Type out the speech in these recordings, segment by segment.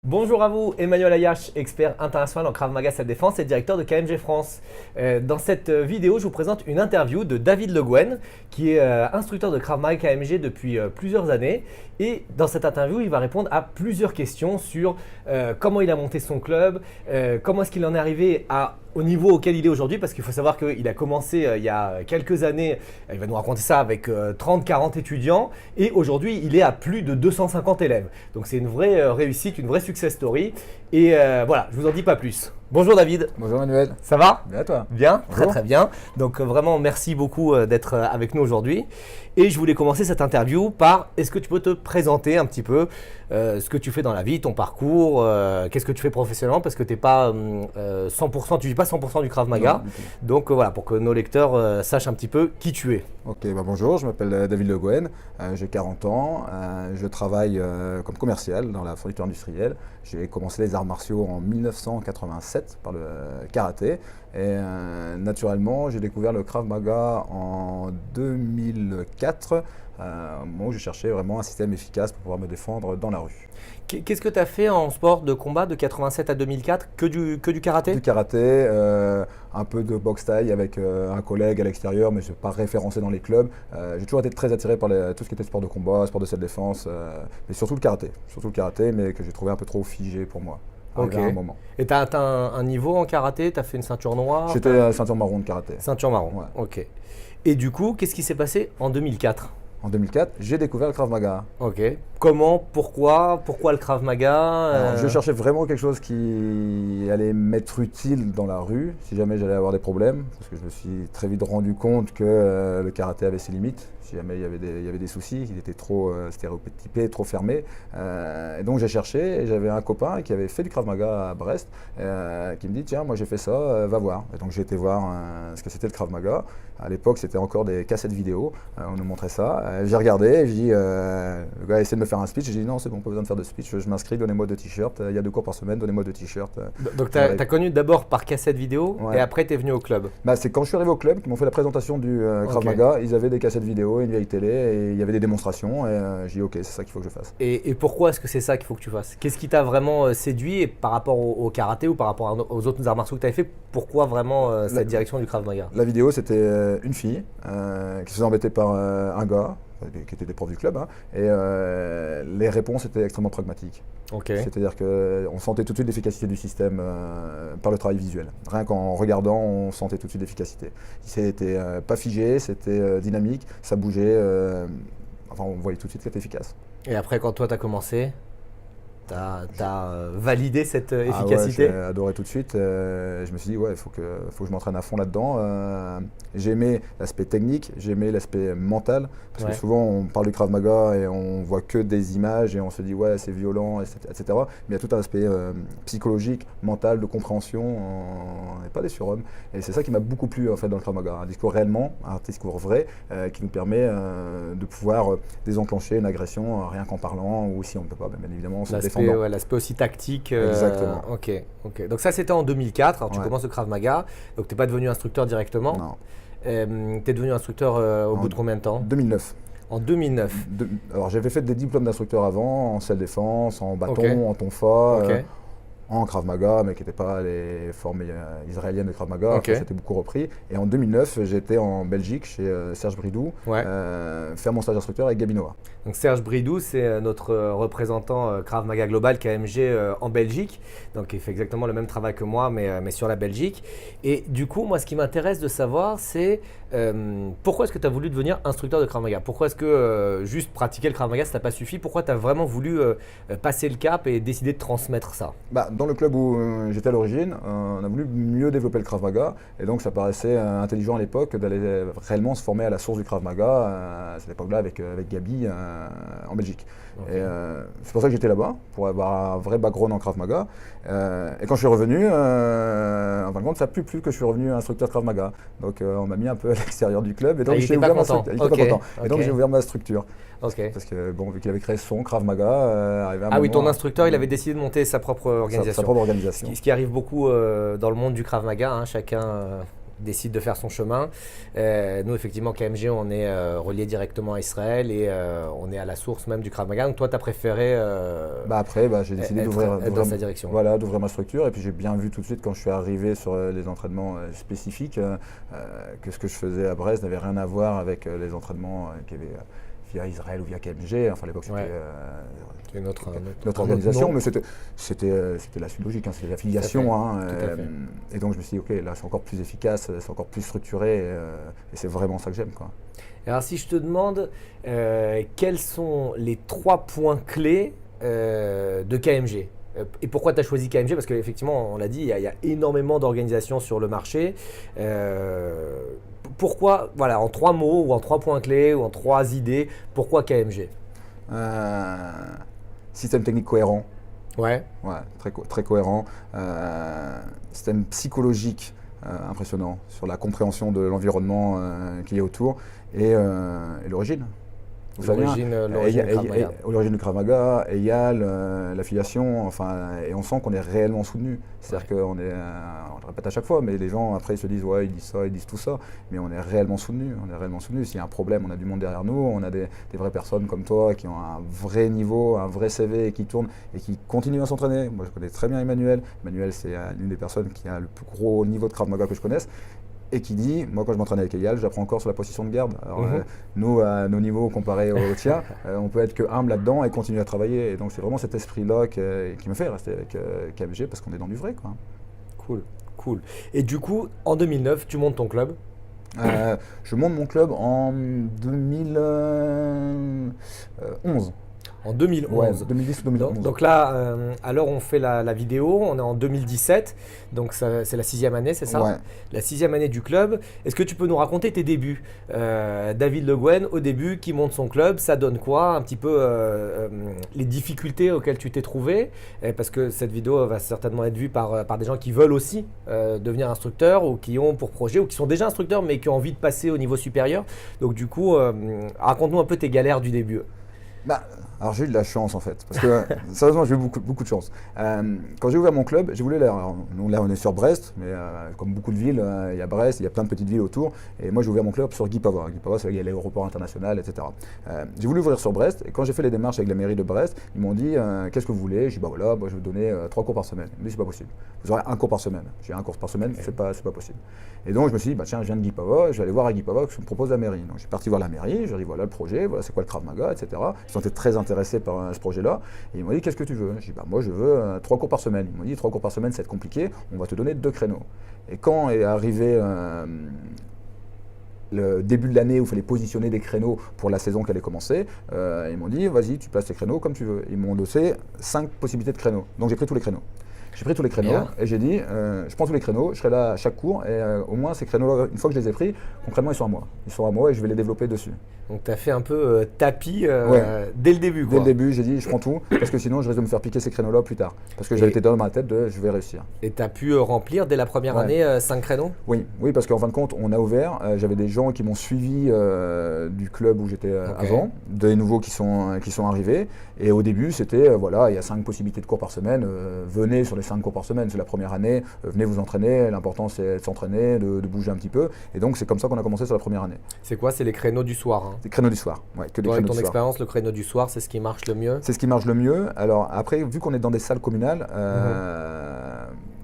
Bonjour à vous, Emmanuel Ayache, expert international en Krav Maga Self Défense et directeur de KMG France. Dans cette vidéo, je vous présente une interview de David Le Guen, qui est instructeur de Krav Maga KMG depuis plusieurs années. Et dans cette interview, il va répondre à plusieurs questions sur comment il a monté son club, comment est-ce qu'il en est arrivé au niveau auquel il est aujourd'hui, parce qu'il faut savoir qu'il a commencé il y a quelques années, il va nous raconter ça avec 30-40 étudiants, et aujourd'hui il est à plus de 250 élèves. Donc c'est une vraie réussite, une vraie success story, et voilà, je vous en dis pas plus. Bonjour David. Bonjour Manuel. Ça va? Bien à toi? Bien, Bonjour. très bien. Donc vraiment merci beaucoup d'être avec nous aujourd'hui. Et je voulais commencer cette interview par, est-ce que tu peux te présenter un petit peu ce que tu fais dans la vie, ton parcours, qu'est-ce que tu fais professionnellement, parce que tu n'es pas 100%, tu vis pas 100% du Krav Maga. Non, du tout. Donc voilà, pour que nos lecteurs sachent un petit peu qui tu es. Ok, bonjour, je m'appelle David Le Guen, j'ai 40 ans, je travaille comme commercial dans la fourniture industrielle. J'ai commencé les arts martiaux en 1987 par le karaté et naturellement j'ai découvert le Krav Maga en 2004, au moment où je cherchais vraiment un système efficace pour pouvoir me défendre dans la rue. Qu'est-ce que tu as fait en sport de combat de 87 à 2004? Que du karaté? Du karaté, un peu de boxe thaï avec un collègue à l'extérieur, mais je ne suis pas référencé dans les clubs. J'ai toujours été très attiré par tout ce qui était sport de combat, sport de self-défense, mais surtout le karaté, mais que j'ai trouvé un peu trop figé pour moi. Ok. À un moment. Et tu as atteint un niveau en karaté? Tu as fait une ceinture noire? J'étais ceinture marron de karaté. Ceinture marron, Ouais. ok. Et du coup, qu'est-ce qui s'est passé en 2004? En 2004, j'ai découvert le Krav Maga. Ok. Comment? Pourquoi le Krav Maga? Alors, je cherchais vraiment quelque chose qui allait m'être utile dans la rue, si jamais j'allais avoir des problèmes, parce que je me suis très vite rendu compte que le karaté avait ses limites. Si jamais il y avait des soucis, il était trop stéréotypé, trop fermé. Et donc j'ai cherché, et j'avais un copain qui avait fait du Krav Maga à Brest, qui me dit tiens, moi j'ai fait ça, va voir. Et donc j'ai été voir ce que c'était le Krav Maga. À l'époque, c'était encore des cassettes vidéo, on nous montrait ça. J'ai regardé, et je dis, le gars essaie de me faire un speech, j'ai dit non, c'est bon, pas besoin de faire de speech, je m'inscris, donnez-moi 2 t-shirts, il y a 2 cours par semaine, donnez-moi 2 t-shirts. Donc tu as connu d'abord par cassette vidéo, Ouais. et après tu es venu au club. C'est quand je suis arrivé au club qu'ils m'ont fait la présentation du Krav Ok. Maga, ils avaient des cassettes vidéo, une vieille télé, et il y avait des démonstrations, et j'ai dit ok, c'est ça qu'il faut que je fasse. Et pourquoi est-ce que c'est ça qu'il faut que tu fasses? Qu'est-ce qui t'a vraiment séduit, et par rapport au karaté ou par rapport aux autres arts martiaux que tu avais fait? Pourquoi vraiment cette direction du Krav Maga? La vidéo, c'était une fille qui se faisait embêter par un gars, qui était des profs du club, hein, et les réponses étaient extrêmement pragmatiques. Ok. C'est-à-dire qu'on sentait tout de suite l'efficacité du système par le travail visuel. Rien qu'en regardant, on sentait tout de suite l'efficacité. C'était pas figé, c'était dynamique, ça bougeait, enfin on voyait tout de suite que c'était efficace. Et après, quand toi tu as commencé, tu as validé cette Ah ouais, efficacité? j'ai adoré tout de suite. Je me suis dit, ouais, il faut que je m'entraîne à fond là-dedans. J'ai aimé l'aspect technique, j'ai aimé l'aspect mental. Parce Ouais. que souvent, on parle du Krav Maga et on voit que des images et on se dit, ouais, c'est violent, etc. Mais il y a tout un aspect psychologique, mental, de compréhension. On n'est pas des surhommes. Et c'est ça qui m'a beaucoup plu en fait, dans le Krav Maga. Un discours réellement, un discours vrai, qui nous permet de pouvoir désenclencher une agression rien qu'en parlant, ou si on ne peut pas, bien évidemment, se défendant. Ouais, l'aspect aussi tactique. Exactement. Ok. Donc ça c'était en 2004, alors tu Ouais. commences le Krav Maga, donc tu n'es pas devenu instructeur directement. Non. Tu es devenu instructeur au bout de combien de temps? 2009. En 2009. Alors j'avais fait des diplômes d'instructeur avant, en self-défense, en bâton, Ok. en tonfa, Ok. en Krav Maga, mais qui n'étaient pas les formes israéliennes de Krav Maga. Ok. Après, c'était beaucoup repris. Et en 2009, j'étais en Belgique chez Serge Bridou, Ouais. faire mon stage d'instructeur avec Gabi Noah. Donc Serge Bridou, c'est notre représentant Krav Maga Global KMG en Belgique. Donc il fait exactement le même travail que moi, mais sur la Belgique. Et du coup, moi, ce qui m'intéresse de savoir, c'est pourquoi est-ce que tu as voulu devenir instructeur de Krav Maga? Pourquoi est-ce que juste pratiquer le Krav Maga, ça t'a pas suffi? Pourquoi tu as vraiment voulu passer le cap et décider de transmettre ça? Dans le club où j'étais à l'origine, on a voulu mieux développer le Krav Maga. Et donc ça paraissait intelligent à l'époque d'aller réellement se former à la source du Krav Maga, à cette époque-là avec Gabi en Belgique. Ok. Et c'est pour ça que j'étais là-bas, pour avoir un vrai background en Krav Maga. Et quand je suis revenu, en fin de compte, ça n'a plus plu que je suis revenu instructeur Krav Maga. Donc on m'a mis un peu à l'extérieur du club. Et donc il j'ai était pas ouvert ma content. structure. Il était pas content. Et donc Ok. j'ai ouvert ma structure. Ok. Parce que bon, vu qu'il avait créé son Krav Maga, arrivé à un Ah oui, moment, ton instructeur, il avait décidé de monter sa propre organisation. sa propre organisation. Ce qui arrive beaucoup dans le monde du Krav Maga, hein, chacun décide de faire son chemin. Nous, effectivement, KMG, on est relié directement à Israël et on est à la source même du Krav Maga. Donc toi, tu as préféré Après, j'ai décidé être dans sa direction. Voilà, d'ouvrir ma structure. Et puis j'ai bien vu tout de suite quand je suis arrivé sur les entraînements spécifiques que ce que je faisais à Brest n'avait rien à voir avec les entraînements qu'il y avait via Israël ou via KMG. Enfin, à l'époque, c'était notre organisation, mais c'était la suite logique, c'était l'affiliation. Et donc je me suis dit, ok, là c'est encore plus efficace, c'est encore plus structuré, et c'est vraiment ça que j'aime, quoi. Alors si je te demande quels sont les 3 points clés de KMG et pourquoi tu as choisi KMG? Parce qu'effectivement, on l'a dit, il y a énormément d'organisations sur le marché. Pourquoi, voilà, en 3 mots ou en 3 points clés ou en 3 idées, pourquoi KMG? Système technique cohérent. Ouais, Très cohérent. Système psychologique impressionnant sur la compréhension de l'environnement qui est autour et l'origine. L'origine du Krav Maga, Eyal, l'affiliation, et on sent qu'on est réellement soutenu. C'est-à-dire qu'on est, on le répète à chaque fois, mais les gens après ils se disent ouais, ils disent ça, ils disent tout ça, mais on est réellement soutenu. S'il y a un problème, on a du monde derrière nous, on a des vraies personnes comme toi qui ont un vrai niveau, un vrai CV et qui tournent et qui continuent à s'entraîner. Moi je connais très bien Emmanuel. Emmanuel c'est l'une des personnes qui a le plus gros niveau de Krav Maga que je connaisse. Et qui dit, moi quand je m'entraîne avec Eyal, j'apprends encore sur la position de garde. Alors, nous, à nos niveaux comparés au tien, on peut être que humble là-dedans et continuer à travailler. Et donc c'est vraiment cet esprit-là qui me fait rester avec KMG parce qu'on est dans du vrai, quoi. Cool. Et du coup, en 2009, tu montes ton club? Je monte mon club en 2011. En 2011. Ouais, 2010 ou 2011. Donc là, à l'heure où on fait la vidéo, on est en 2017, donc c'est la 6e année, c'est ça? Ouais. La 6e année du club. Est-ce que tu peux nous raconter tes débuts? David Le Guen, au début, qui monte son club, ça donne quoi? Un petit peu les difficultés auxquelles tu t'es trouvé? Parce que cette vidéo va certainement être vue par des gens qui veulent aussi devenir instructeurs ou qui ont pour projet ou qui sont déjà instructeurs mais qui ont envie de passer au niveau supérieur. Donc du coup, raconte-nous un peu tes galères du début. Alors j'ai eu de la chance en fait, parce que sérieusement j'ai eu beaucoup de chance. Quand j'ai ouvert mon club, j'ai voulu nous là on est sur Brest, mais comme beaucoup de villes, il y a Brest, il y a plein de petites villes autour, et moi j'ai ouvert mon club sur Guy Pava. Guy Pava c'est là il y a l'aéroport international, etc. J'ai voulu ouvrir sur Brest, et quand j'ai fait les démarches avec la mairie de Brest, ils m'ont dit qu'est-ce que vous voulez? J'ai dit moi je vais vous donner 3 cours par semaine. Ils m'ont dit c'est pas possible, vous aurez 1 cours par semaine. J'ai 1 cours par semaine, c'est pas possible. Et donc je me suis dit tiens je viens de Guy Pava, je vais aller voir à Guy Pava ce que me propose la mairie. Donc j'ai parti voir la mairie, j'ai dit voilà le projet, voilà c'est quoi le Krav Maga, etc. Ils sont très intéressés par ce projet-là. Et ils m'ont dit qu'est-ce que tu veux? J'ai dit moi je veux 3 cours par semaine. Ils m'ont dit 3 cours par semaine ça va être compliqué, on va te donner 2 créneaux. Et quand est arrivé le début de l'année où il fallait positionner des créneaux pour la saison qui allait commencer, ils m'ont dit vas-y tu places tes créneaux comme tu veux. Ils m'ont dossé 5 possibilités de créneaux. Donc j'ai pris tous les créneaux. J'ai pris tous les créneaux et j'ai dit, je prends tous les créneaux, je serai là à chaque cours et au moins ces créneaux-là, une fois que je les ai pris, concrètement ils sont à moi. Ils sont à moi et je vais les développer dessus. Donc tu as fait un peu tapis dès le début, quoi. Dès le début, j'ai dit je prends tout parce que sinon je risque de me faire piquer ces créneaux-là plus tard. Parce que j'avais été dans ma tête de je vais réussir. Et tu as pu remplir dès la première année 5 créneaux? Oui, parce qu'en fin de compte, on a ouvert, j'avais des gens qui m'ont suivi du club où j'étais avant, des nouveaux qui sont arrivés. Et au début, c'était voilà, il y a 5 possibilités de cours par semaine, venez sur les 5 cours par semaine, c'est la première année, venez vous entraîner, l'important c'est de s'entraîner, de bouger un petit peu. Et donc c'est comme ça qu'on a commencé sur la première année. C'est quoi? C'est les créneaux du soir, hein? Les créneaux du soir, ouais, que des créneaux du soir. Avec ton expérience, le créneau du soir, c'est ce qui marche le mieux? C'est ce qui marche le mieux. Alors après, vu qu'on est dans des salles communales,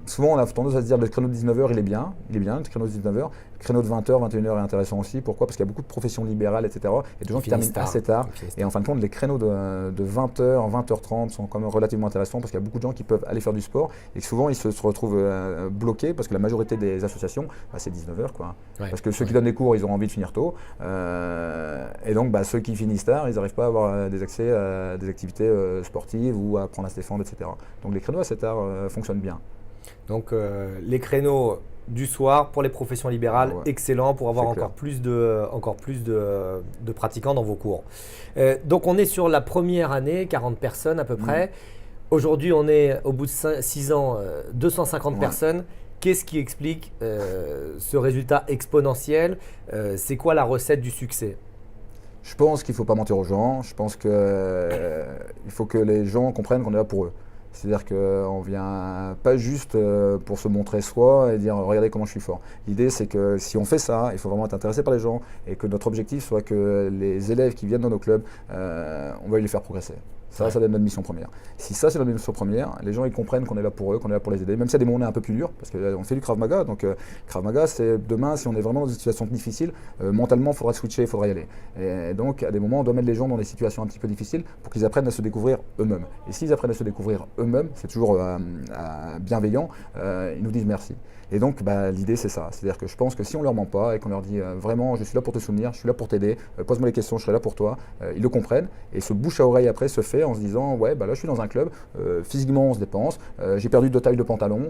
souvent on a tendance à se dire le créneau de 19h il est bien, le créneau de 19h. Le créneau de 20h, 21h est intéressant aussi. Pourquoi? Parce qu'il y a beaucoup de professions libérales, etc. Et de gens qui terminent assez tard. Et en fin de compte, les créneaux de 20h, 20h30 sont quand même relativement intéressants parce qu'il y a beaucoup de gens qui peuvent aller faire du sport et que souvent ils se retrouvent bloqués parce que la majorité des associations, c'est 19h, quoi. Ouais. Parce que ceux qui donnent des cours, ils ont envie de finir tôt. Et donc ceux qui finissent tard, ils n'arrivent pas à avoir des accès à des activités sportives ou à apprendre à se défendre, etc. Donc les créneaux assez tard fonctionnent bien. Donc les créneaux du soir pour les professions libérales, excellent pour avoir encore plus de pratiquants dans vos cours. Donc on est sur la première année, 40 personnes à peu près. Aujourd'hui on est au bout de 6 ans, 250 personnes. Qu'est-ce qui explique ce résultat exponentiel? C'est quoi la recette du succès? Je pense qu'il ne faut pas mentir aux gens. Je pense qu'il faut que les gens comprennent qu'on est là pour eux. C'est-à-dire qu'on vient pas juste pour se montrer soi et dire regardez comment je suis fort. L'idée c'est que si on fait ça, il faut vraiment être intéressé par les gens et que notre objectif soit que les élèves qui viennent dans nos clubs, on va les faire progresser. Ça doit être notre mission première. Si ça, c'est notre mission première, les gens ils comprennent qu'on est là pour eux, qu'on est là pour les aider. Même s'il y a des moments un peu plus durs, parce qu'on fait du Krav Maga. Donc, Krav Maga, c'est demain, si on est vraiment dans une situation difficile, mentalement, il faudra switcher, il faudra y aller. Et donc, à des moments, on doit mettre les gens dans des situations un petit peu difficiles pour qu'ils apprennent à se découvrir eux-mêmes. Et s'ils apprennent à se découvrir eux-mêmes, c'est toujours bienveillant, ils nous disent merci. Et donc, l'idée, c'est ça. C'est-à-dire que je pense que si on ne leur ment pas et qu'on leur dit vraiment, je suis là pour te soutenir, je suis là pour t'aider, pose-moi les questions, je serai là pour toi, ils le comprennent. Et ce bouche à oreille après se fait en se disant, ouais, là, je suis dans un club, physiquement, on se dépense, j'ai perdu 2 tailles de pantalon,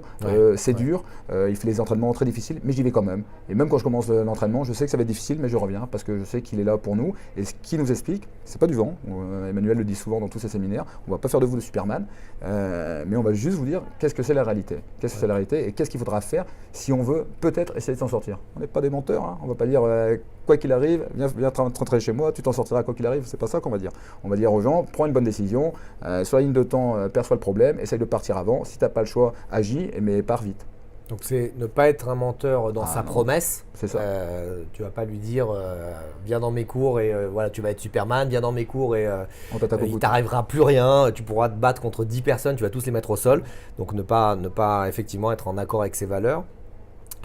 c'est dur, il fait les entraînements très difficiles, mais j'y vais quand même. Et même quand je commence l'entraînement, je sais que ça va être difficile, mais je reviens parce que je sais qu'il est là pour nous. Et ce qu'il nous explique, c'est pas du vent. Emmanuel le dit souvent dans tous ses séminaires, on va pas faire de vous de Superman, mais on va juste vous dire qu'est-ce que c'est la réalité. Qu'est-ce que c'est la réalité et qu'est-ce qu'il faudra faire si on veut peut-être essayer de s'en sortir. On n'est pas des menteurs, hein. On ne va pas dire quoi qu'il arrive, viens rentrer chez moi, tu t'en sortiras quoi qu'il arrive, c'est pas ça qu'on va dire. On va dire aux gens, prends une bonne décision, sur la ligne de temps, perçois le problème, essaye de partir avant, si tu n'as pas le choix, agis, mais pars vite. Donc c'est ne pas être un menteur dans sa promesse. C'est ça. Tu vas pas lui dire viens dans mes cours et voilà tu vas être Superman, viens dans mes cours et il t'arrivera plus rien, tu pourras te battre contre 10 personnes, tu vas tous les mettre au sol. Donc ne pas effectivement être en accord avec ses valeurs.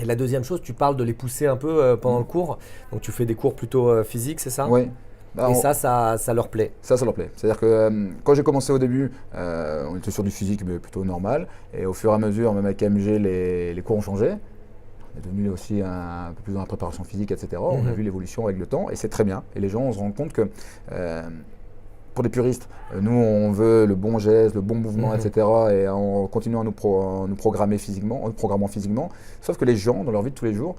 Et la deuxième chose, tu parles de les pousser un peu pendant le cours. Donc tu fais des cours plutôt physiques, c'est ça? Oui. Et ça leur plaît. Ça leur plaît. C'est-à-dire que quand j'ai commencé au début, on était sur du physique mais plutôt normal. Et au fur et à mesure, même avec KMG, les cours ont changé. On est devenu aussi un peu plus dans la préparation physique, etc. On a vu l'évolution avec le temps et c'est très bien. Et les gens, on se rend compte que pour les puristes, nous on veut le bon geste, le bon mouvement, etc. Et on continue à nous programmer physiquement, en nous programmant physiquement. Sauf que les gens, dans leur vie de tous les jours,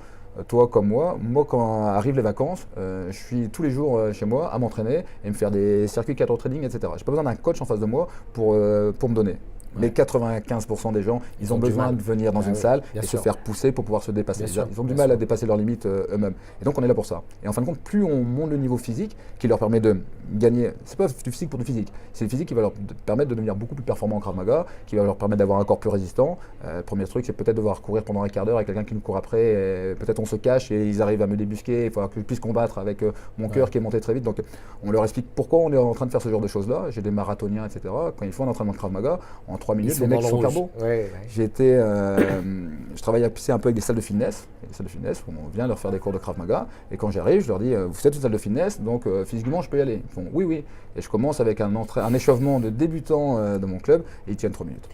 toi comme moi quand arrivent les vacances, je suis tous les jours chez moi à m'entraîner et me faire des circuits cadre training, etc. Je n'ai pas besoin d'un coach en face de moi pour me donner. Ouais. Les 95% des gens, ils ont besoin de venir dans une salle et se faire pousser pour pouvoir se dépasser. Ils ont du mal à dépasser leurs limites eux-mêmes. Et donc on est là pour ça. Et en fin de compte, plus on monte le niveau physique, qui leur permet de gagner, c'est pas du physique pour du physique, c'est le physique qui va leur permettre de devenir beaucoup plus performants en Krav Maga, qui va leur permettre d'avoir un corps plus résistant. Premier truc, c'est peut-être devoir courir pendant un quart d'heure avec quelqu'un qui nous court après, et peut-être on se cache et ils arrivent à me débusquer, il faudra que je puisse combattre avec mon cœur qui est monté très vite. Donc on leur explique pourquoi on est en train de faire ce genre de choses-là. J'ai des marathoniens, etc. Quand ils font un entraînement de Krav Maga, en 3 minutes, les mecs sont carbo. Je travaille un peu avec des salles de fitness. Des salles de fitness où on vient leur faire des cours de Krav Maga. Et quand j'arrive, je leur dis vous êtes une salle de fitness, donc physiquement je peux y aller. Ils font oui. Et je commence avec un échauffement de débutant de mon club et ils tiennent 3 minutes.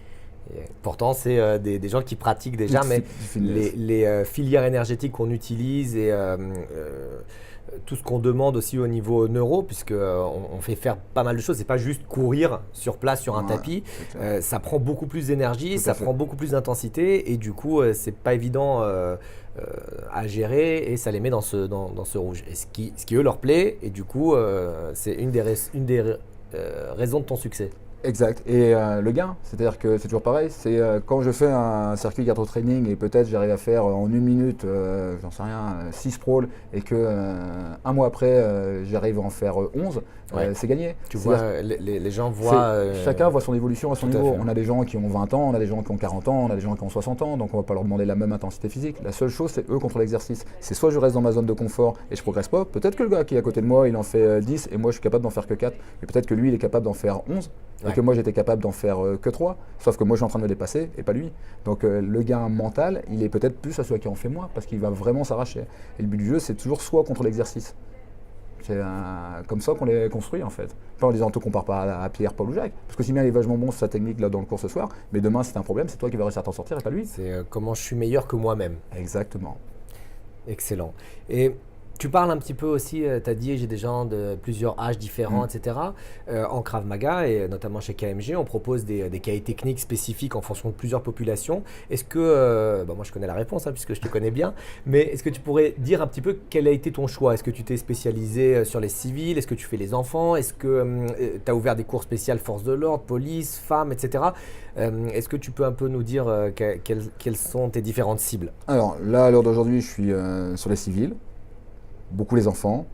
Et pourtant, c'est des gens qui pratiquent déjà, mais les filières énergétiques qu'on utilise et tout ce qu'on demande aussi au niveau neuro, puisqu'on fait faire pas mal de choses. C'est pas juste courir sur place sur un tapis. Ça prend beaucoup plus d'énergie, ça prend beaucoup plus d'intensité et du coup, c'est pas évident à gérer et ça les met dans ce rouge. Et ce qui eux leur plaît et du coup, c'est une des raisons de ton succès. Exact. Et le gain, c'est-à-dire que c'est toujours pareil, c'est quand je fais un circuit cardio training et peut-être j'arrive à faire en 1 minute, j'en sais rien, 6 crawls et que un mois après j'arrive à en faire 11, c'est gagné. Tu vois, les gens voient… chacun voit son évolution à son niveau. On a des gens qui ont 20 ans, on a des gens qui ont 40 ans, on a des gens qui ont 60 ans, donc on ne va pas leur demander la même intensité physique. La seule chose, c'est eux contre l'exercice. C'est soit je reste dans ma zone de confort et je progresse pas, peut-être que le gars qui est à côté de moi, il en fait 10 et moi je suis capable d'en faire que 4, et peut-être que lui, il est capable d'en faire 11. Et que moi j'étais capable d'en faire que 3, sauf que moi je suis en train de me dépasser et pas lui. Donc le gain mental, il est peut-être plus à celui qui en fait moins parce qu'il va vraiment s'arracher. Et le but du jeu, c'est toujours soi contre l'exercice. C'est comme ça qu'on les construit en fait. Pas en disant on te compare pas à Pierre, Paul ou Jacques. Parce que si bien il est vachement bon sur sa technique là dans le cours ce soir, mais demain c'est un problème, c'est toi qui vas réussir à t'en sortir et pas lui. C'est comment je suis meilleur que moi-même. Exactement. Excellent. Et tu parles un petit peu aussi, tu as dit j'ai des gens de plusieurs âges différents, etc. En Krav Maga et notamment chez KMG, on propose des cahiers techniques spécifiques en fonction de plusieurs populations. Est-ce que, moi je connais la réponse puisque je te connais bien, mais est-ce que tu pourrais dire un petit peu quel a été ton choix? Est-ce que tu t'es spécialisé sur les civils? Est-ce que tu fais les enfants? Est-ce que tu as ouvert des cours spéciaux forces de l'ordre, police, femmes, etc. Est-ce que tu peux un peu nous dire quelles sont tes différentes cibles? Alors là, à l'heure d'aujourd'hui, je suis sur les civils. Beaucoup les enfants,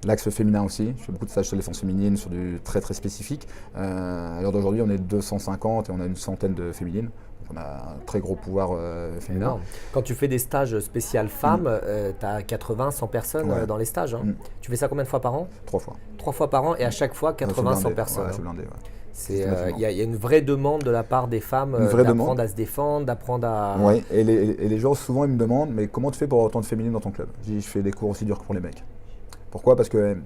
L'axe féminin aussi, je fais beaucoup de stages sur les défense féminine, sur du très très spécifique. À l'heure d'aujourd'hui, on est 250 et on a une centaine de féminines. Donc on a un très gros pouvoir féminin. Énorme. Quand tu fais des stages spécial femmes, tu as 80, 100 personnes Ouais. dans les stages. Tu fais ça combien de fois par an? 3 fois. 3 fois par an et à chaque fois 80, 100 personnes. Ouais, c'est blindé, ouais. Il y a une vraie demande de la part des femmes d'apprendre à se défendre, d'apprendre à… Oui, et les gens souvent ils me demandent mais comment tu fais pour avoir autant de féminines dans ton club? Je dis je fais des cours aussi durs que pour les mecs. Pourquoi? Parce que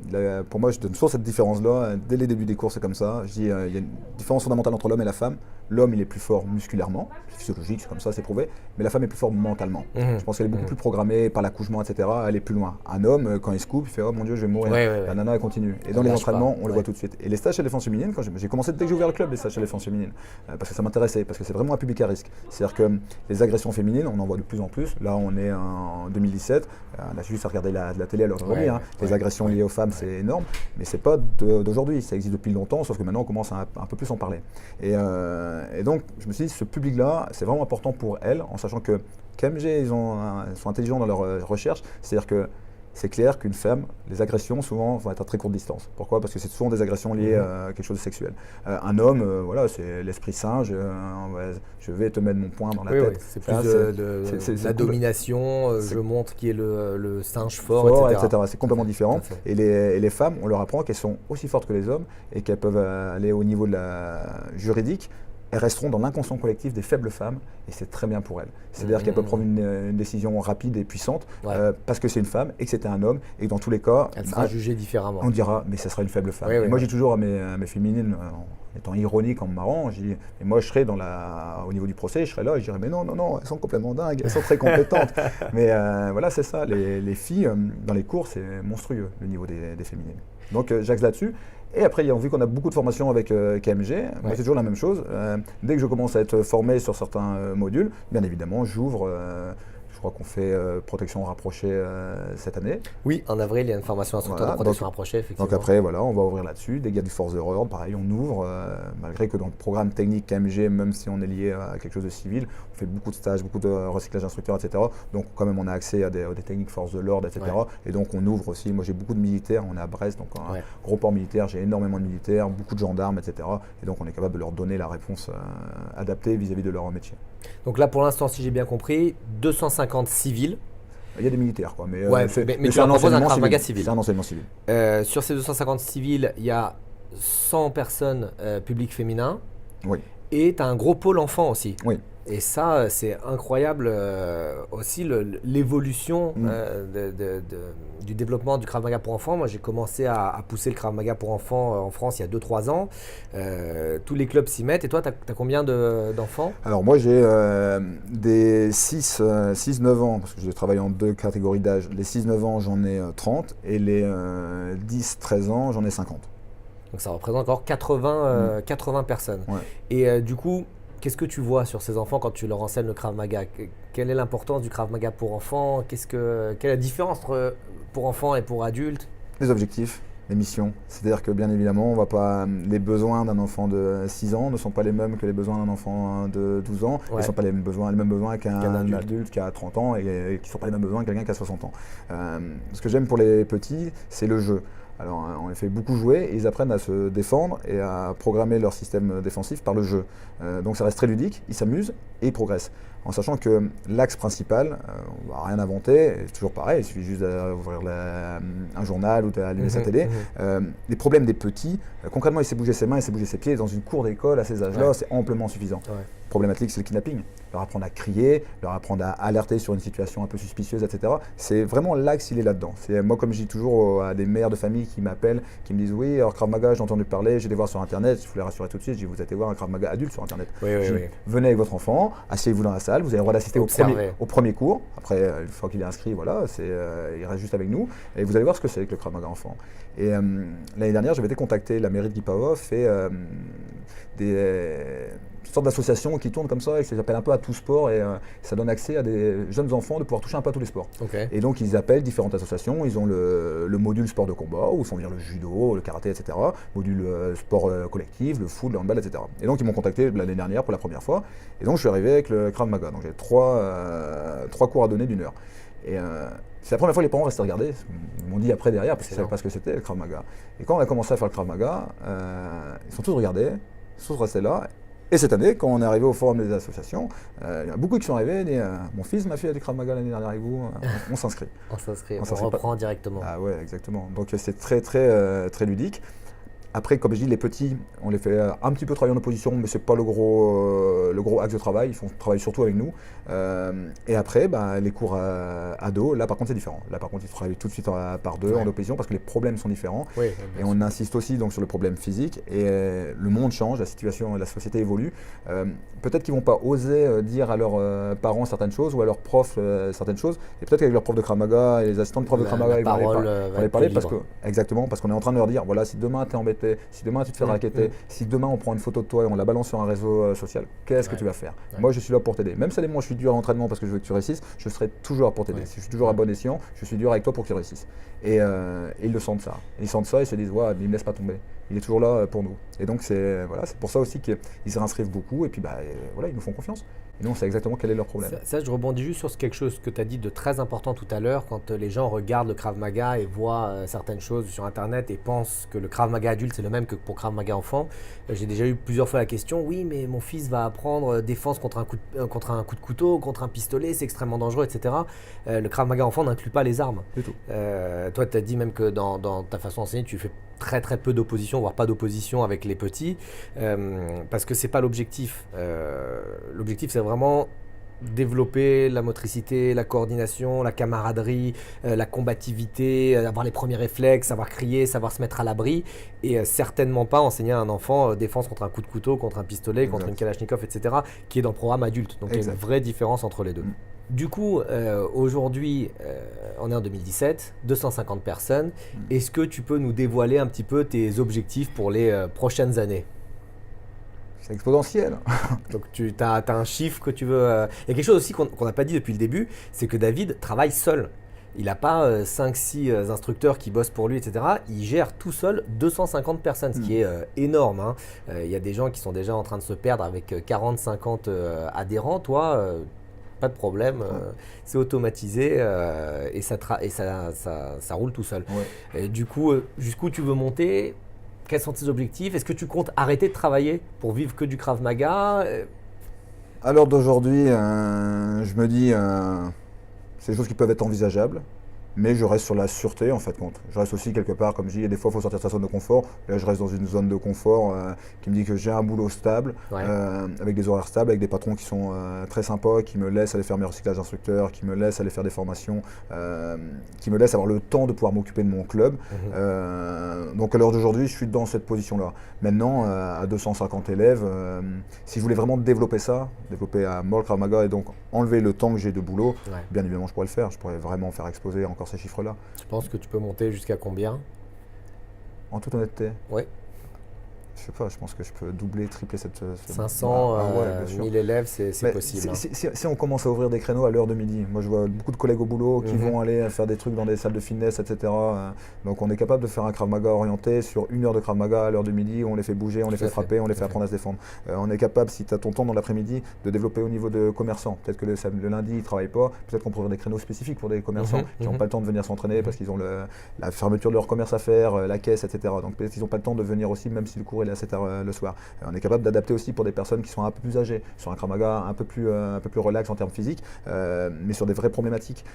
pour moi, je donne toujours cette différence-là. Dès les débuts des cours, c'est comme ça. Je dis il y a une différence fondamentale entre l'homme et la femme. L'homme, il est plus fort musculairement, c'est physiologique, c'est comme ça, c'est prouvé. Mais la femme est plus forte mentalement. Je pense qu'elle est beaucoup plus programmée par l'accouchement, etc. Elle est plus loin. Un homme, quand il se coupe, il fait oh mon Dieu, je vais mourir. La nana, elle continue. Et dans les entraînements, on le voit tout de suite. Et les stages chez les défense féminine, quand j'ai commencé dès que j'ai ouvert le club, les stages chez les défense féminine, parce que ça m'intéressait, parce que c'est vraiment un public à risque. C'est-à-dire que les agressions féminines, on en voit de plus en plus. Là, on est en 2017. On a juste à regarder la télé à l'heure d'aujourd'hui. Les agressions liées aux femmes, c'est énorme, mais c'est pas d'aujourd'hui. Ça existe depuis longtemps, sauf que maintenant, on commence à un peu plus en parler. Et donc, je me suis dit, ce public-là, c'est vraiment important pour elles, en sachant que KMG, ils sont intelligents dans leur recherche. C'est-à-dire que c'est clair qu'une femme, les agressions souvent vont être à très courte distance. Pourquoi? Parce que c'est souvent des agressions liées à quelque chose de sexuel. Un homme, voilà, c'est l'esprit singe, je vais te mettre mon poing dans la tête. Oui, c'est plus la domination, je montre qui est le singe fort, etc. C'est complètement différent. Et les femmes, on leur apprend qu'elles sont aussi fortes que les hommes et qu'elles peuvent aller au niveau de la juridique. Elles resteront dans l'inconscient collectif des faibles femmes et c'est très bien pour elles. C'est-à-dire qu'elles peuvent prendre une décision rapide et puissante parce que c'est une femme et que c'était un homme et que dans tous les cas, elle sera jugée différemment. On dira mais ça sera une faible femme. Et moi j'ai toujours à mes féminines, en étant ironique, en me marrant, j'ai dit mais moi je serai au niveau du procès, je serai là et je dirais mais non, elles sont complètement dingues, elles sont très compétentes. Mais voilà, c'est ça, les filles dans les cours c'est monstrueux le niveau des féminines. Donc j'axe là-dessus. Et après, vu qu'on a beaucoup de formations avec KMG, moi, c'est toujours la même chose. Dès que je commence à être formé sur certains modules, bien évidemment, j'ouvre. Je crois qu'on fait protection rapprochée cette année. Oui, en avril, il y a une formation instructeur de protection rapprochée, effectivement. Donc après, voilà, on va ouvrir là-dessus. Dès qu'il y a du force de l'ordre, pareil, on ouvre. Malgré que dans le programme technique KMG, même si on est lié à quelque chose de civil, on fait beaucoup de stages, beaucoup de recyclage d'instructeurs, etc. Donc quand même, on a accès à des techniques force de l'ordre, etc. Et donc on ouvre aussi. Moi, j'ai beaucoup de militaires. On est à Brest, donc un gros port militaire. J'ai énormément de militaires, beaucoup de gendarmes, etc. Et donc on est capable de leur donner la réponse adaptée vis-à-vis de leur métier. Donc là, pour l'instant, si j'ai bien compris, 250 civils. Il y a des militaires, quoi. Mais tu leur proposes un Krav Maga civil. C'est un enseignement civil. Sur ces 250 civils, il y a 100 personnes public féminin. Oui. Et tu as un gros pôle enfant aussi. Oui. Et ça, c'est incroyable aussi l'évolution du développement du Krav Maga pour enfants. Moi, j'ai commencé à pousser le Krav Maga pour enfants en France il y a 2-3 ans. Tous les clubs s'y mettent. Et toi, tu as combien d'enfants? Alors moi, j'ai des 6-9 ans, parce que je travaille en 2 catégories d'âge. Les 6-9 ans, j'en ai 30 et les 10-13 ans, j'en ai 50. Donc ça représente encore 80 personnes. Ouais. Et du coup, qu'est-ce que tu vois sur ces enfants quand tu leur enseignes le Krav Maga? Quelle est l'importance du Krav Maga pour enfants? Quelle est la différence entre pour enfants et pour adultes? Les objectifs, les missions. C'est-à-dire que bien évidemment, les besoins d'un enfant de 6 ans ne sont pas les mêmes que les besoins d'un enfant de 12 ans. Ils ne sont pas les mêmes besoins qu'un adulte qui a 30 ans et qui ne sont pas les mêmes besoins que quelqu'un qui a 60 ans. Ce que j'aime pour les petits, c'est le jeu. Alors, on les fait beaucoup jouer et ils apprennent à se défendre et à programmer leur système défensif par le jeu. Donc ça reste très ludique, ils s'amusent et ils progressent. En sachant que l'axe principal, on ne va rien inventer, c'est toujours pareil, il suffit juste d'ouvrir un journal ou d'allumer sa télé. Les problèmes des petits, concrètement, il sait bouger ses mains, il sait bouger ses pieds. Dans une cour d'école à ces âges-là, c'est amplement suffisant. Problématique, c'est le kidnapping. Leur apprendre à crier, leur apprendre à alerter sur une situation un peu suspicieuse, etc. C'est vraiment l'axe, il est là-dedans. Moi, comme je dis toujours à des mères de famille qui m'appellent, qui me disent oui, alors Krav Maga, j'ai entendu parler, j'ai été voir sur Internet, je vous les rassurer tout de suite, je dis vous allez voir un Krav Maga adulte sur Internet. Venez avec votre enfant, asseyez-vous dans la salle, vous avez le droit d'assister au premier cours. Après, une fois qu'il est inscrit, voilà, il reste juste avec nous. Et vous allez voir ce que c'est que le Krav Maga enfant. Et l'année dernière, j'avais été contacté, la mairie de Guipavov fait une sorte d'association qui tourne comme ça et qui s'appelle un peu à tout sport et ça donne accès à des jeunes enfants de pouvoir toucher un peu à tous les sports. Et donc ils appellent différentes associations, ils ont le module sport de combat où sont venir le judo, le karaté, etc. Module sport collectif, le foot, le handball, etc. Et donc ils m'ont contacté l'année dernière pour la première fois et donc je suis arrivé avec le Krav Maga. Donc j'ai trois cours à donner d'1 heure. Et C'est la première fois que les parents restaient regarder. Ils m'ont dit après derrière parce qu'ils ne Excellent. savaient pas ce que c'était le Krav Maga. Et quand on a commencé à faire le Krav Maga, ils sont tous regardés, ils sont tous restés là. Et cette année, quand on est arrivé au forum des associations, il y en a beaucoup qui sont arrivés et dit mon fils m'a fait du Krav Maga l'année dernière avec vous, on s'inscrit. On s'inscrit, on s'inscrit reprend directement. Ah ouais, exactement. Donc c'est très ludique. Après, comme je dis, les petits, on les fait un petit peu travailler en opposition, mais c'est pas le gros axe de travail. Ils travaillent surtout avec nous. Et après, les cours ados, là par contre c'est différent. Là par contre, ils travaillent tout de suite par deux en opposition parce que les problèmes sont différents. Oui, et on insiste aussi donc sur le problème physique. Et le monde change, la situation, la société évolue. Peut-être qu'ils vont pas oser dire à leurs parents certaines choses ou à leurs profs certaines choses. Et peut-être qu'avec leurs profs de Krav Maga et les assistants de profs de Krav Maga, ils vont les parler exactement parce qu'on est en train de leur dire voilà, si demain tu es embêté, si demain tu te fais raqueter, si demain on prend une photo de toi et on la balance sur un réseau social, qu'est-ce que tu vas faire? Moi je suis là pour t'aider. Même si moi je suis dur à l'entraînement parce que je veux que tu réussisses, je serai toujours là pour t'aider. Si je suis toujours à bon escient, je suis dur avec toi pour que tu réussisses. Et ils le sentent ça. Ils sentent ça, ils se disent ouais, mais il me laisse pas tomber. Il est toujours là pour nous. Et donc c'est pour ça aussi qu'ils se réinscrivent beaucoup et puis voilà, ils nous font confiance. Et nous on sait exactement quel est leur problème. Ça, je rebondis juste sur quelque chose que tu as dit de très important tout à l'heure, quand les gens regardent le Krav Maga et voient certaines choses sur Internet et pensent que le Krav Maga adulte c'est le même que pour Krav Maga enfant. J'ai déjà eu plusieurs fois la question, oui mais mon fils va apprendre défense contre un coup de couteau, contre un pistolet, c'est extrêmement dangereux, etc. Le Krav Maga enfant n'inclut pas les armes. Du tout. Toi tu as dit même que dans ta façon d'enseigner, tu fais très peu d'opposition, voire pas d'opposition avec les petits, parce que c'est pas l'objectif. L'objectif c'est vraiment développer la motricité, la coordination, la camaraderie, la combativité, avoir les premiers réflexes, savoir crier, savoir se mettre à l'abri, et certainement pas enseigner à un enfant défense contre un coup de couteau, contre un pistolet, contre une kalachnikov, etc., qui est dans le programme adulte. Donc il y a une vraie différence entre les deux. Du coup, aujourd'hui, on est en 2017, 250 personnes. Est-ce que tu peux nous dévoiler un petit peu tes objectifs pour les prochaines années? C'est exponentiel. Donc tu as un chiffre que tu veux… Il y a quelque chose aussi qu'on n'a pas dit depuis le début, c'est que David travaille seul. Il n'a pas 5-6 instructeurs qui bossent pour lui, etc. Il gère tout seul 250 personnes, ce qui est énorme. Hein. Il y a des gens qui sont déjà en train de se perdre avec 40-50 adhérents. Toi, pas de problème, c'est automatisé et ça roule tout seul. Ouais. Et du coup, jusqu'où tu veux monter? Quels sont tes objectifs? Est-ce que tu comptes arrêter de travailler pour vivre que du Krav Maga? À l'heure d'aujourd'hui, je me dis, c'est des choses qui peuvent être envisageables, mais je reste sur la sûreté en fait compte. Je reste aussi quelque part, comme je dis, des fois il faut sortir de sa zone de confort. Là je reste dans une zone de confort qui me dit que j'ai un boulot stable, avec des horaires stables, avec des patrons qui sont très sympas, qui me laissent aller faire mes recyclages d'instructeurs, qui me laissent aller faire des formations, qui me laissent avoir le temps de pouvoir m'occuper de mon club. Donc à l'heure d'aujourd'hui, je suis dans cette position-là. Maintenant, à 250 élèves, si je voulais vraiment développer ça, développer à mort le Krav Maga et donc enlever le temps que j'ai de boulot, bien évidemment je pourrais le faire. Je pourrais vraiment faire exploser encore ces chiffres-là. Tu penses que tu peux monter jusqu'à combien? En toute honnêteté? Oui. Je sais pas, je pense que je peux doubler, tripler cette… 500, 1000 élèves, c'est possible. Si on commence à ouvrir des créneaux à l'heure de midi, moi je vois beaucoup de collègues au boulot qui vont aller faire des trucs dans des salles de fitness, etc. Donc on est capable de faire un Krav Maga orienté sur 1 heure de Krav Maga à l'heure de midi, où on les fait bouger, on les fait frapper, on les fait apprendre à se défendre. On est capable, si tu as ton temps dans l'après-midi, de développer au niveau de commerçants. Peut-être que le lundi ils ne travaillent pas, peut-être qu'on peut ouvrir des créneaux spécifiques pour des commerçants qui n'ont pas le temps de venir s'entraîner parce qu'ils ont la fermeture de leur commerce à faire, la caisse, etc. Donc peut-être qu'ils n'ont pas le temps de venir aussi, même si le cours est à 7 heures le soir. On est capable d'adapter aussi pour des personnes qui sont un peu plus âgées, sur un Krav Maga un peu plus relax en termes physiques, mais sur des vraies problématiques.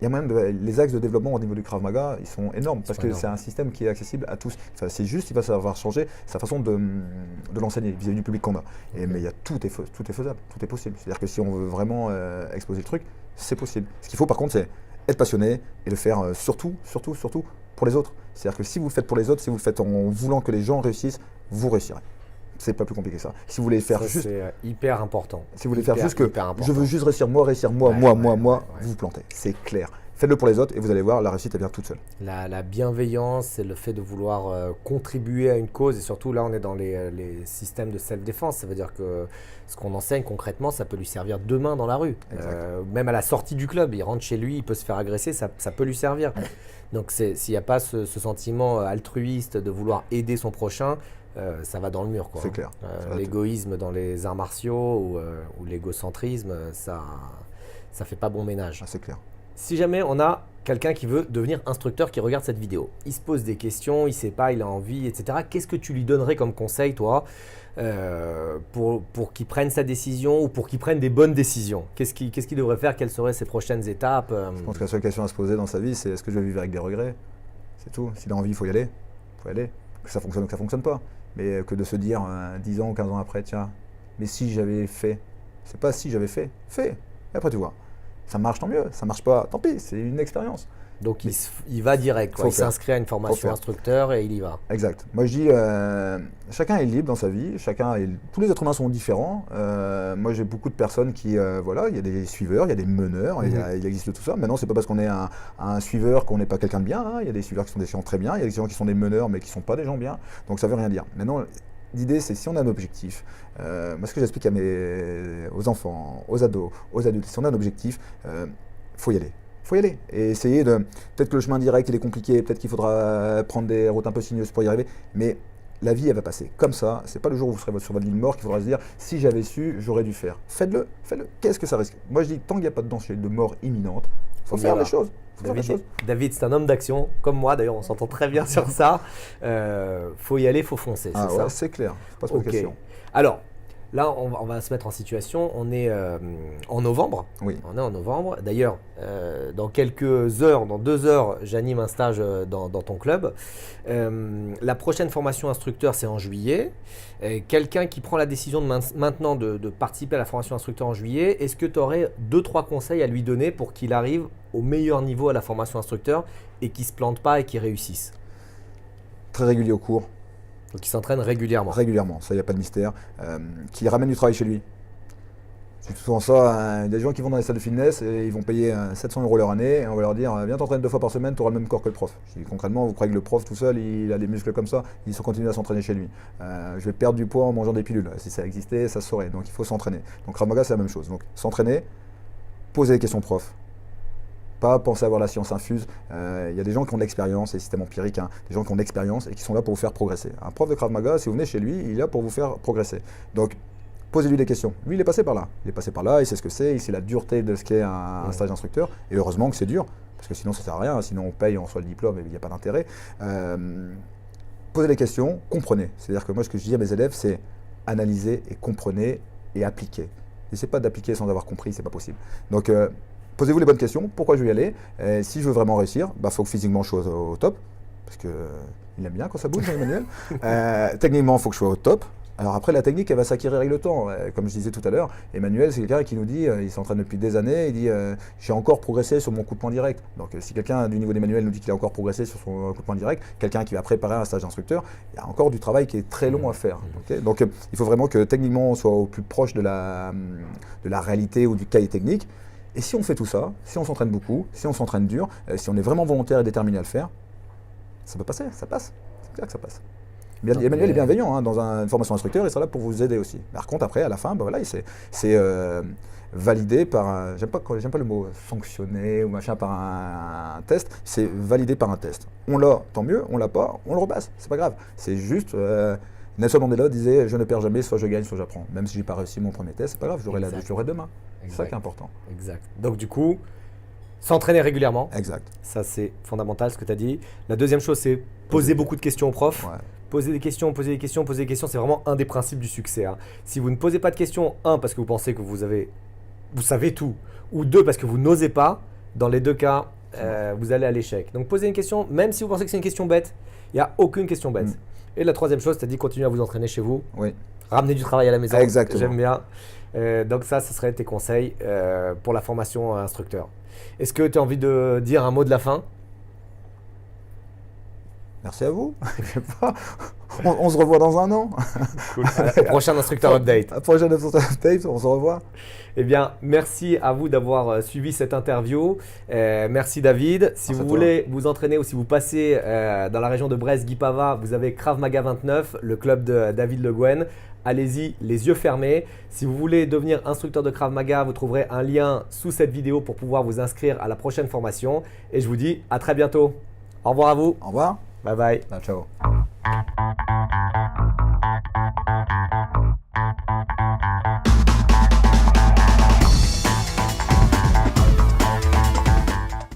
Il y a les axes de développement au niveau du Krav Maga, ils sont énormes parce que c'est un système qui est accessible à tous. Enfin, c'est juste, il va savoir changer sa façon de l'enseigner vis-à-vis du public qu'on a. Mais tout est faisable, tout est possible. C'est-à-dire que si on veut vraiment exposer le truc, c'est possible. Ce qu'il faut par contre, c'est être passionné et le faire surtout pour les autres. C'est-à-dire que si vous le faites pour les autres, si vous le faites en voulant que les gens réussissent, vous réussirez. C'est pas plus compliqué que ça. Si vous voulez faire juste… C'est hyper important. Si vous voulez faire juste que je veux juste réussir, moi, vous vous plantez. C'est clair. Faites-le pour les autres et vous allez voir, la réussite, elle vient toute seule. La bienveillance, c'est le fait de vouloir contribuer à une cause. Et surtout, là, on est dans les systèmes de self-défense. Ça veut dire que ce qu'on enseigne concrètement, ça peut lui servir demain dans la rue. Même à la sortie du club, il rentre chez lui, il peut se faire agresser, ça peut lui servir. Donc, s'il n'y a pas ce sentiment altruiste de vouloir aider son prochain, ça va dans le mur. C'est clair. L'égoïsme dans les arts martiaux ou l'égocentrisme, ça fait pas bon ménage. C'est clair. Si jamais on a quelqu'un qui veut devenir instructeur qui regarde cette vidéo, il se pose des questions, il ne sait pas, il a envie, etc. Qu'est-ce que tu lui donnerais comme conseil, toi, pour qu'il prenne sa décision ou pour qu'il prenne des bonnes décisions? Qu'est-ce qu'il devrait faire? Quelles seraient ses prochaines étapes? Je pense que la seule question à se poser dans sa vie, c'est est-ce que je vais vivre avec des regrets? C'est tout. S'il a envie, il faut y aller. Il faut y aller. Que ça fonctionne ou que ça ne fonctionne pas. Mais que de se dire 10 ans, 15 ans après, tiens, mais si j'avais fait, c'est pas si j'avais fait, fais. Et après tu vois. Ça marche, tant mieux. Ça marche pas, tant pis, c'est une expérience. Donc il va direct, quoi. Il s'inscrit à une formation instructeur et il y va. Exact. Moi je dis, chacun est libre dans sa vie, tous les êtres humains sont différents. Moi j'ai beaucoup de personnes qui, voilà, il y a des suiveurs, il y a des meneurs, il existe tout ça. Maintenant c'est pas parce qu'on est un suiveur qu'on n'est pas quelqu'un de bien, hein. Il y a des suiveurs qui sont des gens très bien, il y a des gens qui sont des meneurs mais qui sont pas des gens bien. Donc ça veut rien dire. Maintenant, l'idée, c'est si on a un objectif, moi ce que j'explique aux enfants, aux ados, aux adultes, si on a un objectif, faut y aller. Faut y aller et essayer de. Peut-être que le chemin direct il est compliqué, peut-être qu'il faudra prendre des routes un peu sinueuses pour y arriver, mais la vie elle va passer comme ça. C'est pas le jour où vous serez sur votre lit de mort qu'il faudra se dire si j'avais su, j'aurais dû faire. Faites-le, faites-le. Qu'est-ce que ça risque? Moi je dis tant qu'il n'y a pas de danger de mort imminente, faut faire les choses. David, c'est un homme d'action, comme moi d'ailleurs, on s'entend très bien sur ça. Faut y aller, faut foncer, c'est ça? C'est clair, pas trop de questions. Alors, là, on va se mettre en situation, on est en novembre. Oui. On est en novembre. D'ailleurs, dans quelques heures, dans 2 heures, j'anime un stage dans ton club. La prochaine formation instructeur, c'est en juillet. Quelqu'un qui prend la décision maintenant de participer à la formation instructeur en juillet, est-ce que tu aurais 2-3 conseils à lui donner pour qu'il arrive au meilleur niveau à la formation instructeur et qu'il ne se plante pas et qu'il réussisse? Très régulier au cours. Donc il s'entraîne régulièrement. Régulièrement, ça il n'y a pas de mystère. Qui ramène du travail chez lui. C'est souvent ça, il y a des gens qui vont dans les salles de fitness et ils vont payer 700 € leur année et on va leur dire viens t'entraîner 2 fois par semaine, tu auras le même corps que le prof. Je dis, concrètement, vous croyez que le prof tout seul, il a des muscles comme ça, il se continue à s'entraîner chez lui. Je vais perdre du poids en mangeant des pilules. Si ça existait, ça se saurait. Donc il faut s'entraîner. Donc Krav Maga, c'est la même chose. Donc s'entraîner, poser des questions prof. Pas penser avoir la science infuse. Il y a des gens qui ont de l'expérience, c'est système empirique, hein, des gens qui ont de l'expérience et qui sont là pour vous faire progresser. Un prof de Krav Maga, si vous venez chez lui, il est là pour vous faire progresser. Donc, posez-lui des questions. Lui, il est passé par là. Il est passé par là, il sait ce que c'est, il sait la dureté de ce qu'est un stage d'instructeur. Et heureusement que c'est dur, parce que sinon ça ne sert à rien. Sinon on paye, on reçoit le diplôme et il n'y a pas d'intérêt. Posez des questions, comprenez. C'est-à-dire que moi, ce que je dis à mes élèves, c'est analyser et comprenez et appliquer. N'essayez pas d'appliquer sans avoir compris, c'est pas possible. Donc, posez-vous les bonnes questions. Pourquoi je veux y aller? Si je veux vraiment réussir, faut que physiquement je sois au top, parce qu'il aime bien quand ça bouge, Emmanuel. Techniquement, il faut que je sois au top. Alors après, la technique, elle va s'acquérir avec le temps. Comme je disais tout à l'heure, Emmanuel, c'est quelqu'un qui nous dit, il s'entraîne depuis des années, il dit j'ai encore progressé sur mon coup de poing direct. Donc si quelqu'un du niveau d'Emmanuel nous dit qu'il a encore progressé sur son coup de poing direct, quelqu'un qui va préparer un stage d'instructeur, il y a encore du travail qui est très long à faire. Okay, donc il faut vraiment que techniquement, on soit au plus proche de la réalité ou du cahier technique. Et si on fait tout ça, si on s'entraîne beaucoup, si on s'entraîne dur, si on est vraiment volontaire et déterminé à le faire, ça peut passer, ça passe. C'est clair que ça passe. Emmanuel est bienveillant, hein, dans une formation instructeur, il sera là pour vous aider aussi. Par contre, après, à la fin, voilà, c'est validé par j'aime pas le mot sanctionné ou machin par un test, c'est validé par un test. On l'a, tant mieux, on l'a pas, on le repasse, c'est pas grave. C'est juste, Nelson Mandela disait je ne perds jamais, soit je gagne, soit j'apprends. Même si j'ai pas réussi mon premier test, c'est pas grave, je l'aurai demain. C'est ça qui est important. Exact. Donc du coup, s'entraîner régulièrement. Exact. Ça c'est fondamental ce que tu as dit. La deuxième chose c'est poser beaucoup de questions aux profs. Ouais. Poser des questions, c'est vraiment un des principes du succès. Hein. Si vous ne posez pas de questions, 1 parce que vous pensez que vous savez tout, ou 2 parce que vous n'osez pas, dans les 2 cas, vous allez à l'échec. Donc posez une question, même si vous pensez que c'est une question bête, il n'y a aucune question bête. Et la troisième chose, c'est-à-dire continuer à vous entraîner chez vous. Oui. Ramener du travail à la maison. Exactement. J'aime bien. Donc ça, ce serait tes conseils pour la formation instructeur. Est-ce que tu as envie de dire un mot de la fin? Merci à vous. On se revoit dans un an. Cool. Prochain instructeur update. Prochain instructeur update, on se revoit. Eh bien, merci à vous d'avoir suivi cette interview. Merci David. Si vous voulez vous entraîner ou si vous passez dans la région de Brest-Guipava, vous avez Krav Maga 29, le club de David Le Guen. Allez-y, les yeux fermés. Si vous voulez devenir instructeur de Krav Maga, vous trouverez un lien sous cette vidéo pour pouvoir vous inscrire à la prochaine formation. Et je vous dis à très bientôt. Au revoir à vous. Au revoir. Bye bye. Ciao.